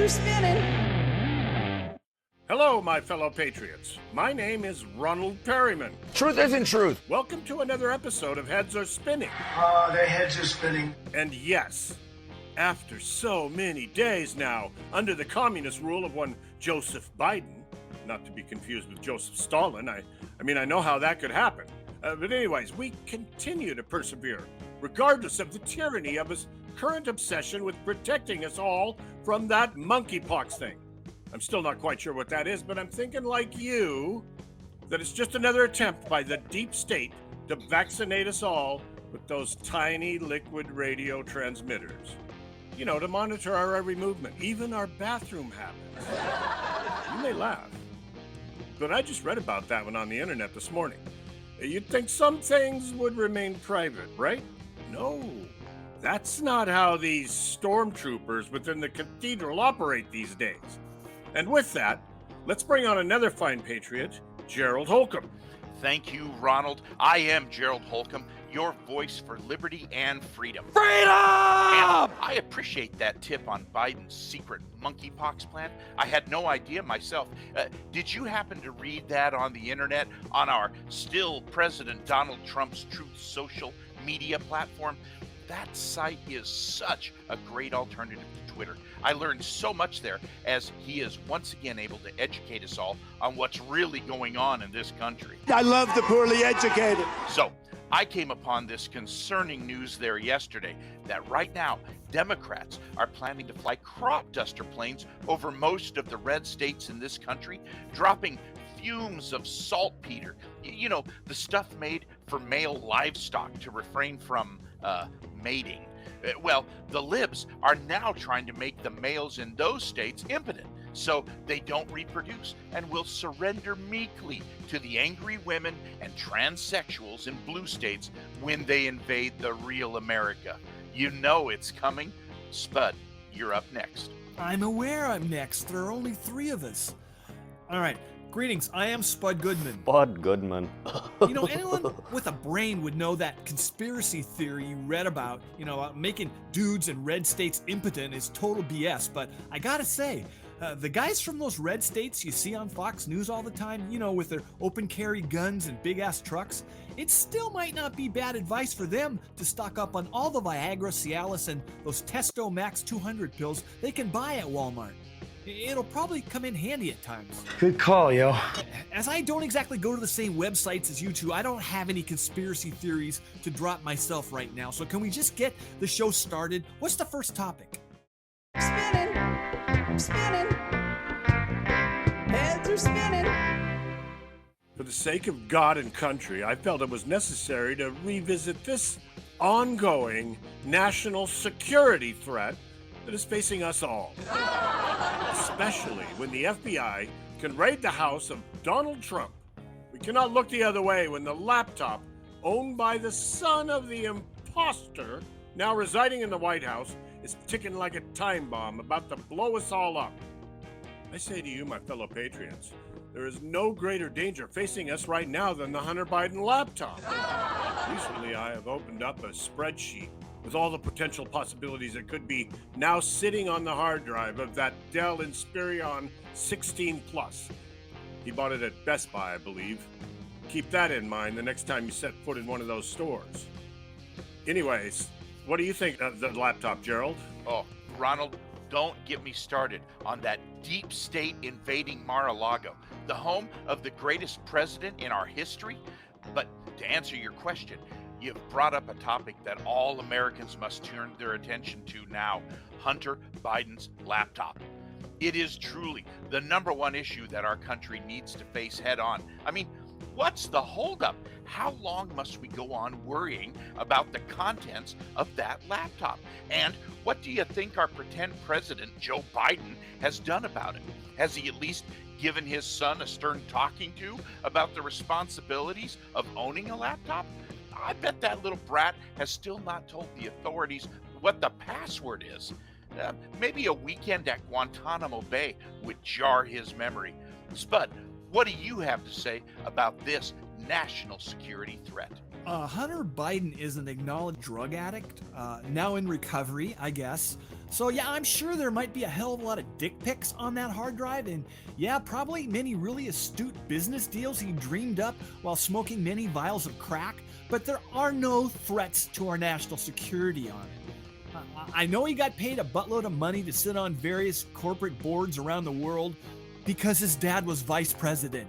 are spinning. Hello, my fellow patriots. My name is Ronald Perryman. Truth isn't truth. Welcome to another episode of Heads Are Spinning. Their heads are spinning. And yes, after so many days now, under the communist rule of one Joseph Biden, not to be confused with Joseph Stalin, I know how that could happen. But anyways, we continue to persevere, regardless of the tyranny of his current obsession with protecting us all from that monkeypox thing. I'm still not quite sure what that is, but I'm thinking like you, that it's just another attempt by the deep state to vaccinate us all with those tiny liquid radio transmitters. You know, to monitor our every movement, even our bathroom habits. You may laugh, but I just read about that one on the internet this morning. You'd think some things would remain private, right? No, that's not how these stormtroopers within the cathedral operate these days. And with that, let's bring on another fine patriot, Gerald Holcolmb. Thank you, Ronald. I am Gerald Holcolmb, your voice for liberty and freedom. Freedom! And I appreciate that tip on Biden's secret monkeypox plan. I had no idea myself. Did you happen to read that on the internet on our still President Donald Trump's Truth social media platform? That site is such a great alternative to Twitter. I learned so much there as he is once again able to educate us all on what's really going on in this country. I love the poorly educated. So I came upon this concerning news there yesterday that right now Democrats are planning to fly crop duster planes over most of the red states in this country, dropping fumes of saltpeter, you know, the stuff made for male livestock to refrain from mating. Well, the libs are now trying to make the males in those states impotent so they don't reproduce and will surrender meekly to the angry women and transsexuals in blue states when they invade the real America. You know it's coming. Spud, you're up next. I'm aware I'm next. There are only 3 of us. All right. Greetings, I am Spud Goodman. Spud Goodman. You know, anyone with a brain would know that conspiracy theory you read about, making dudes in red states impotent is total BS. But I gotta say, the guys from those red states you see on Fox News all the time, with their open carry guns and big ass trucks, it still might not be bad advice for them to stock up on all the Viagra, Cialis, and those Testo Max 200 pills they can buy at Walmart. It'll probably come in handy at times. Good call, yo. As I don't exactly go to the same websites as you two, I don't have any conspiracy theories to drop myself right now. So can we just get the show started? What's the first topic? Spinning, spinning. Heads are spinning. For the sake of God and country, I felt it was necessary to revisit this ongoing national security threat that is facing us all. Especially when the FBI can raid the house of Donald Trump. We cannot look the other way when the laptop owned by the son of the imposter now residing in the White House is ticking like a time bomb about to blow us all up. I say to you, my fellow patriots, there is no greater danger facing us right now than the Hunter Biden laptop. Recently, I have opened up a spreadsheet with all the potential possibilities that could be now sitting on the hard drive of that Dell Inspiron 16 Plus. He bought it at Best Buy, I believe. Keep that in mind the next time you set foot in one of those stores. Anyways, what do you think of the laptop, Gerald? Oh, Ronald, don't get me started on that deep state invading Mar-a-Lago, the home of the greatest president in our history. But to answer your question, you've brought up a topic that all Americans must turn their attention to now: Hunter Biden's laptop. It is truly the number one issue that our country needs to face head on. I mean, what's the holdup? How long must we go on worrying about the contents of that laptop? And what do you think our pretend president, Joe Biden, has done about it? Has he at least given his son a stern talking to about the responsibilities of owning a laptop? I bet that little brat has still not told the authorities what the password is. Maybe a weekend at Guantanamo Bay would jar his memory. Spud, what do you have to say about this national security threat? Hunter Biden is an acknowledged drug addict, now in recovery, I guess. So yeah, I'm sure there might be a hell of a lot of dick pics on that hard drive, and yeah, probably many really astute business deals he dreamed up while smoking many vials of crack, but there are no threats to our national security on it. I know he got paid a buttload of money to sit on various corporate boards around the world because his dad was vice president.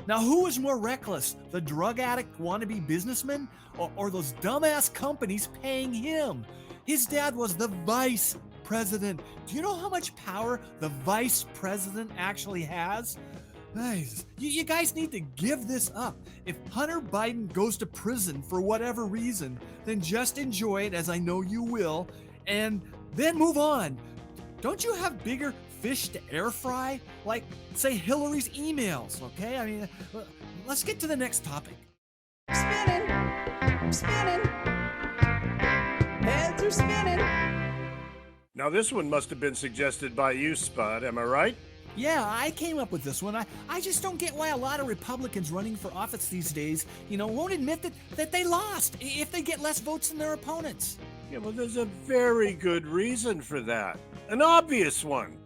Now, who was more reckless, the drug addict wannabe businessman or those dumbass companies paying him? His dad was the vice president. Do you know how much power the vice president actually has? Guys, you guys need to give this up. If Hunter Biden goes to prison for whatever reason, then just enjoy it, as I know you will, and then move on. Don't you have bigger fish to air fry? Like, say, Hillary's emails, okay? I mean, let's get to the next topic. Spinning, spinning, heads are spinning. Now, this one must have been suggested by you, Spud, am I right? Yeah, I came up with this one. I just don't get why a lot of Republicans running for office these days, won't admit that they lost if they get less votes than their opponents. Yeah, well, there's a very good reason for that. An obvious one.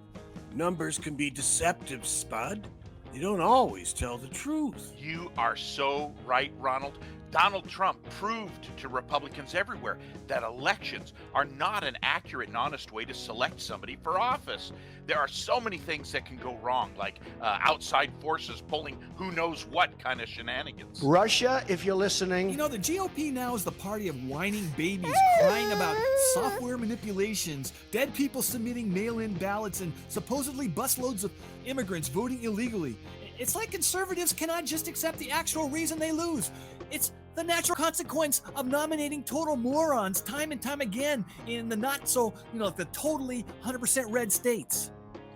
Numbers can be deceptive, Spud. They don't always tell the truth. You are so right, Ronald. Donald Trump proved to Republicans everywhere that elections are not an accurate and honest way to select somebody for office. There are so many things that can go wrong, like outside forces pulling who knows what kind of shenanigans. Russia, if you're listening. The GOP now is the party of whining babies crying about software manipulations, dead people submitting mail-in ballots, and supposedly busloads of immigrants voting illegally. It's like conservatives cannot just accept the actual reason they lose. It's the natural consequence of nominating total morons time and time again in the not so, the totally 100% red states.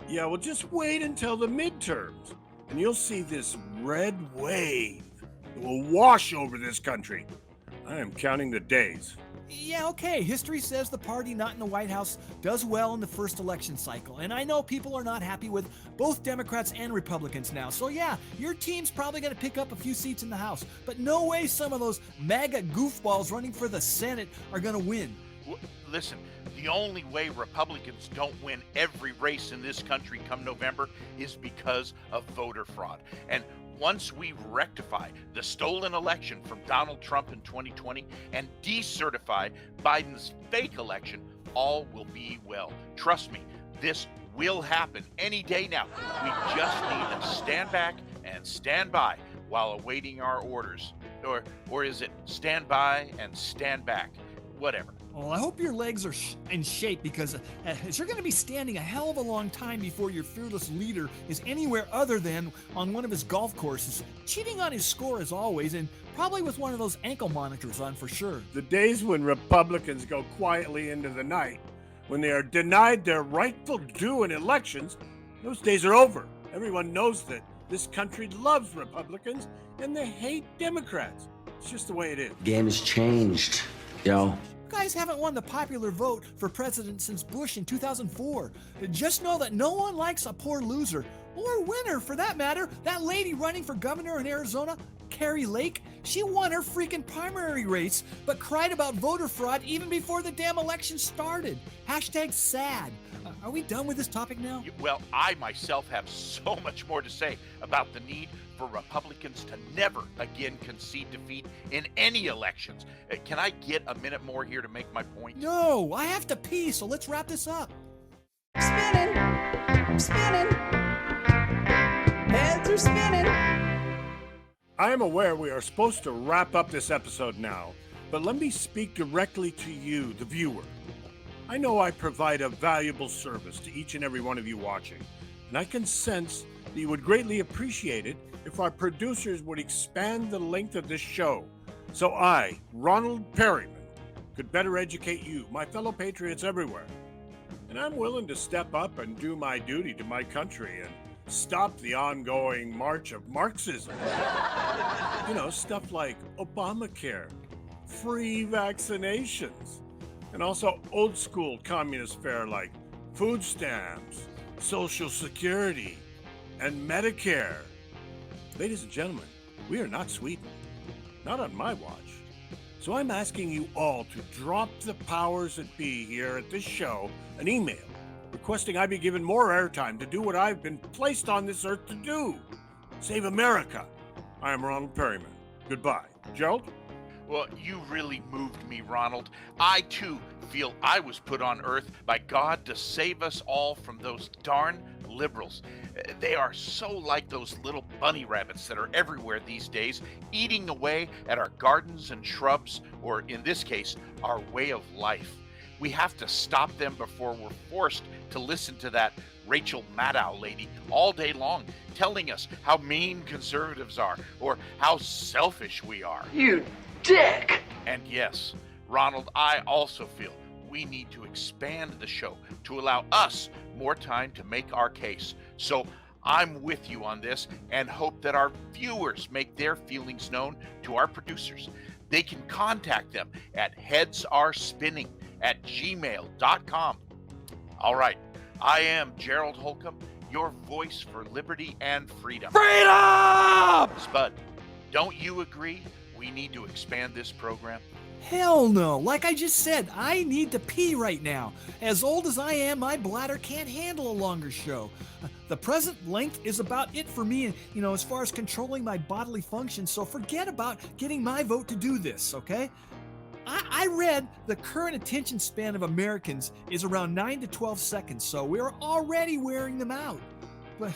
Yeah, well, just wait until the midterms, and you'll see this red wave that will wash over this country. I am counting the days. Yeah, okay. History says the party not in the White House does well in the first election cycle. And I know people are not happy with both Democrats and Republicans now. So yeah, your team's probably going to pick up a few seats in the House. But no way some of those MAGA goofballs running for the Senate are going to win. Listen, the only way Republicans don't win every race in this country come November is because of voter fraud. And once we rectify the stolen election from Donald Trump in 2020 and decertify Biden's fake election, all will be well. Trust me, this will happen any day now. We just need to stand back and stand by while awaiting our orders. Or is it stand by and stand back? Whatever. Well, I hope your legs are in shape because you're going to be standing a hell of a long time before your fearless leader is anywhere other than on one of his golf courses, cheating on his score as always, and probably with one of those ankle monitors on for sure. The days when Republicans go quietly into the night, when they are denied their rightful due in elections, those days are over. Everyone knows that this country loves Republicans and they hate Democrats. It's just the way it is. Game has changed, yo. You guys haven't won the popular vote for president since Bush in 2004. Just know that no one likes a poor loser, or winner for that matter. That lady running for governor in Arizona, Carrie Lake, she won her freaking primary race, but cried about voter fraud even before the damn election started. Hashtag sad. Are we done with this topic now? Well, I myself have so much more to say about the need for Republicans to never again concede defeat in any elections. Can I get a minute more here to make my point? No, I have to pee, so let's wrap this up. Spinning, spinning, heads are spinning. I am aware we are supposed to wrap up this episode now, but let me speak directly to you, the viewer. I know I provide a valuable service to each and every one of you watching, and I can sense that you would greatly appreciate it if our producers would expand the length of this show so I, Ronald Perryman, could better educate you, my fellow patriots everywhere. And I'm willing to step up and do my duty to my country and stop the ongoing march of Marxism. Stuff like Obamacare, free vaccinations, and also old school communist fare like food stamps, Social Security, and Medicare. Ladies and gentlemen, we are not Sweden. Not on my watch. So I'm asking you all to drop the powers that be here at this show an email requesting I be given more airtime to do what I've been placed on this earth to do. Save America. I am Ronald Perryman. Goodbye. Gerald? Well, you really moved me, Ronald. I, too, feel I was put on Earth by God to save us all from those darn liberals. They are so like those little bunny rabbits that are everywhere these days, eating away at our gardens and shrubs, or in this case, our way of life. We have to stop them before we're forced to listen to that Rachel Maddow lady all day long telling us how mean conservatives are or how selfish we are. You dick! And yes, Ronald, I also feel we need to expand the show to allow us more time to make our case. So I'm with you on this and hope that our viewers make their feelings known to our producers. They can contact them at headsaresspinning@gmail.com. All right, I am Gerald Holcolmb, your voice for liberty and freedom. Freedom! Spud, don't you agree we need to expand this program? Hell no. Like I just said, I need to pee right now. As old as I am, my bladder can't handle a longer show. The present length is about it for me, as far as controlling my bodily functions, so forget about getting my vote to do this, okay? I read the current attention span of Americans is around 9 to 12 seconds, so we're already wearing them out. But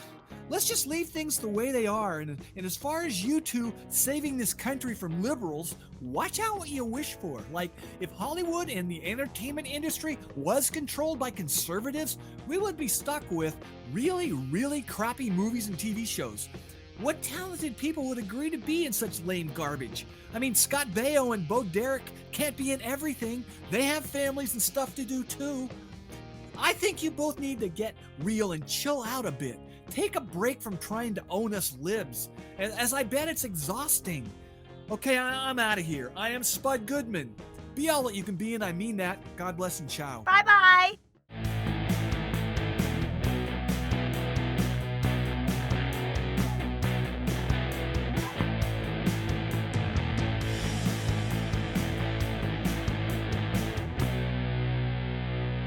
let's just leave things the way they are. And as far as you two saving this country from liberals, watch out what you wish for. Like, if Hollywood and the entertainment industry was controlled by conservatives, we would be stuck with really, really crappy movies and TV shows. What talented people would agree to be in such lame garbage? I mean, Scott Baio and Bo Derek can't be in everything. They have families and stuff to do too. I think you both need to get real and chill out a bit. Take a break from trying to own us libs, as I bet it's exhausting. Okay, I'm out of here. I am Spud Goodman. Be all that you can be, and I mean that. God bless and ciao. Bye-bye.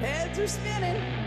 Heads are spinning.